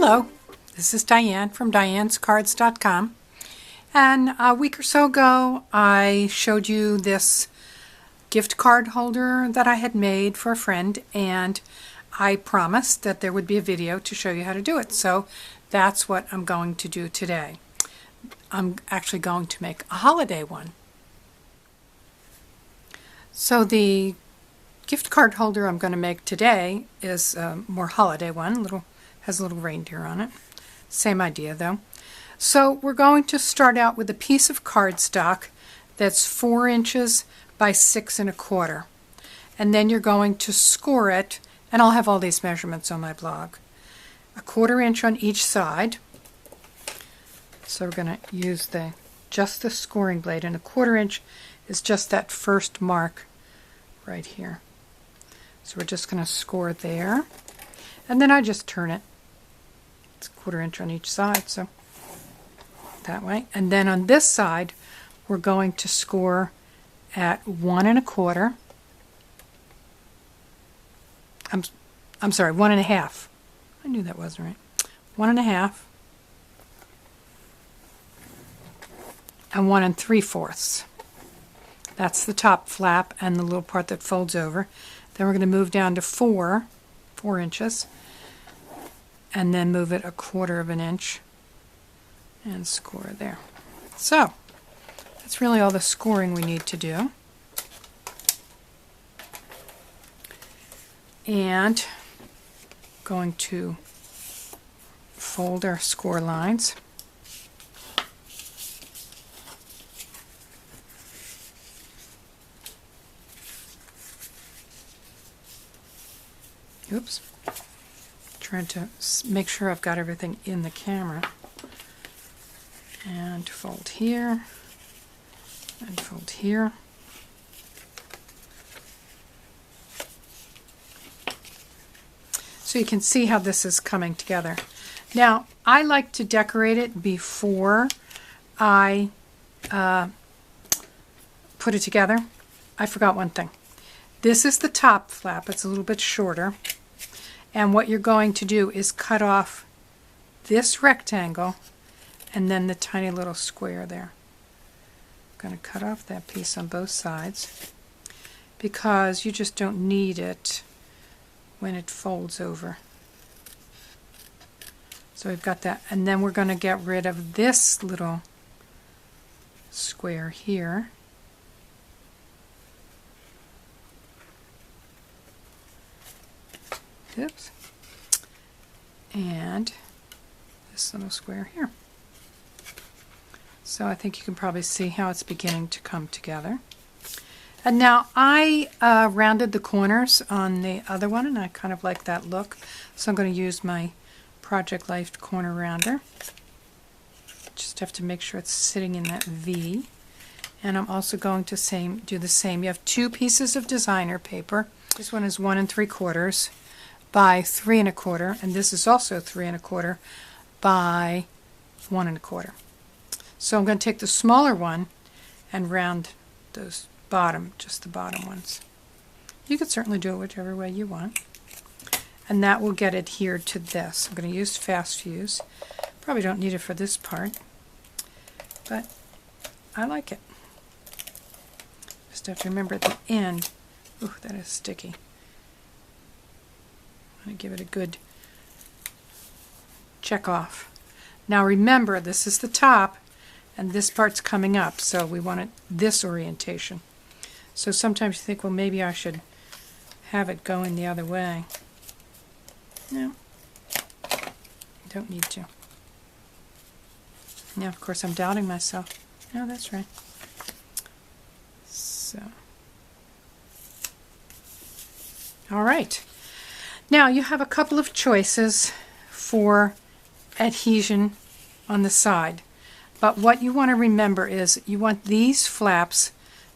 Hello, this is Diane from dianescards.com, and a week or so ago I showed you this gift card holder that I had made for a friend, and I promised that there would be a video to show you how to do it, so that's what I'm going to do today. I'm actually going to make a holiday one. So the gift card holder I'm going to make today is a more holiday one, has a little reindeer on it. Same idea though. So we're going to start out with a piece of cardstock that's 4 inches by 6 1/4. And then you're going to score it, and I'll have all these measurements on my blog. 1/4 inch on each side. So we're going to use just the scoring blade, and 1/4 inch is just that first mark right here. So we're just going to score there, and then I just turn it. It's 1/4 inch on each side, so that way. And then on this side, we're going to score at 1 1/4. I'm sorry, 1 1/2. I knew that wasn't right. 1 1/2 and 1 3/4. That's the top flap and the little part that folds over. Then we're going to move down to 4 inches, and then move it 1/4 inch and score there. So that's really all the scoring we need to do. And going to fold our score lines. Oops. Trying to make sure I've got everything in the camera. And fold here, and fold here. So you can see how this is coming together. Now, I like to decorate it before I put it together. I forgot one thing. This is the top flap. It's a little bit shorter. And what you're going to do is cut off this rectangle and then the tiny little square there. I'm going to cut off that piece on both sides because you just don't need it when it folds over. So we've got that, and then we're going to get rid of this little square here. Oops. And this little square here. So I think you can probably see how it's beginning to come together. And now I rounded the corners on the other one, and I kind of like that look. So I'm going to use my Project Life corner rounder. Just have to make sure it's sitting in that V. And I'm also going to do the same. You have 2 pieces of designer paper. This one is 1 3/4 by 3 1/4, and this is also 3 1/4 by 1 1/4. So I'm going to take the smaller one and round those just the bottom ones. You could certainly do it whichever way you want. And that will get adhered to this. I'm going to use Fast Fuse. Probably don't need it for this part, but I like it. Just have to remember at the end, ooh, that is sticky. I'm going to give it a good check off. Now remember, this is the top, and this part's coming up, so we want it this orientation. So sometimes you think, well, maybe I should have it going the other way. No, you don't need to. Now, of course, I'm doubting myself. No, that's right. So, all right. Now you have a couple of choices for adhesion on the side. But what you want to remember is you want these flaps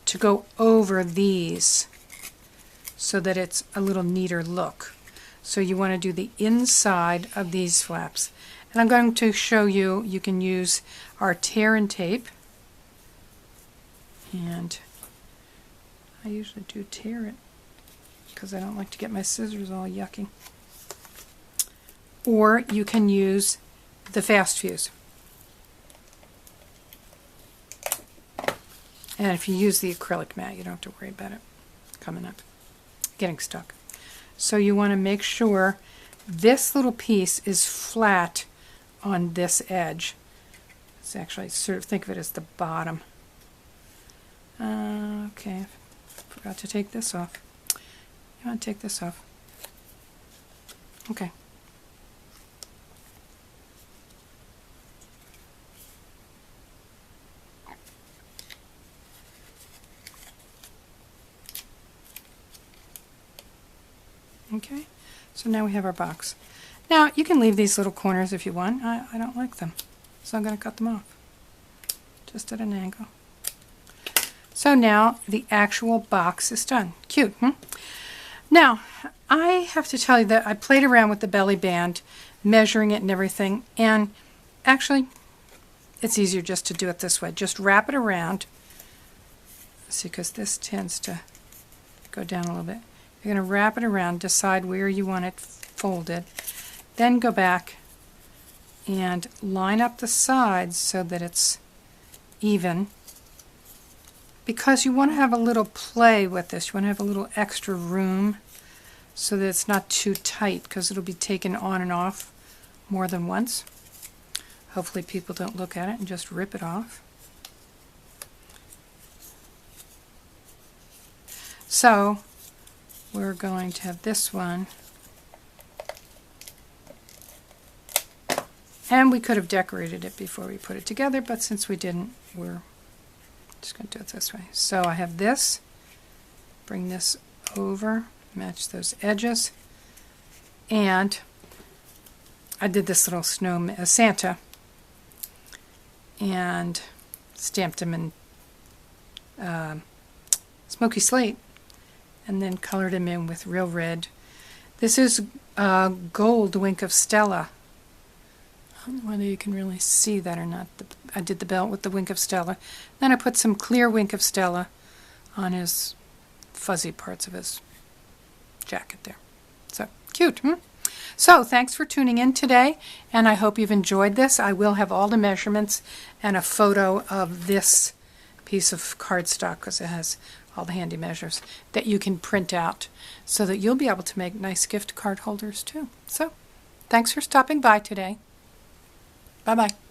to go over these so that it's a little neater look. So you want to do the inside of these flaps. And I'm going to show you, you can use our tear and tape. And I usually do tear it because I don't like to get my scissors all yucky. or you can use the fast fuse. And if you use the acrylic mat, you don't have to worry about it coming up, getting stuck. So you want to make sure this little piece is flat on this edge. It's actually sort of, think of it as the bottom. Okay, forgot to take this off. You want to take this off. Okay. Okay, so now we have our box. Now you can leave these little corners if you want. I don't like them, so I'm going to cut them off, just at an angle. So now the actual box is done. Cute, hmm? Now, I have to tell you that I played around with the belly band, measuring it and everything, and actually it's easier just to do it this way. Just wrap it around. See, because this tends to go down a little bit. You're going to wrap it around, decide where you want it folded, then go back and line up the sides so that it's even, because you want to have a little play with this. You want to have a little extra room so that it's not too tight, because it'll be taken on and off more than once. Hopefully people don't look at it and just rip it off. So we're going to have this one, and we could have decorated it before we put it together, but since we didn't, we're just going to do it this way. So I have this, bring this over, match those edges, and I did this little Santa, and stamped him in smoky slate, and then colored him in with real red. This is gold Wink of Stella. I don't know whether you can really see that or not. I did the belt with the Wink of Stella. Then I put some clear Wink of Stella on his fuzzy parts of his jacket there. So, cute, hmm? So, thanks for tuning in today, and I hope you've enjoyed this. I will have all the measurements and a photo of this piece of cardstock, because it has all the handy measures that you can print out so that you'll be able to make nice gift card holders too. So, thanks for stopping by today. Bye-bye.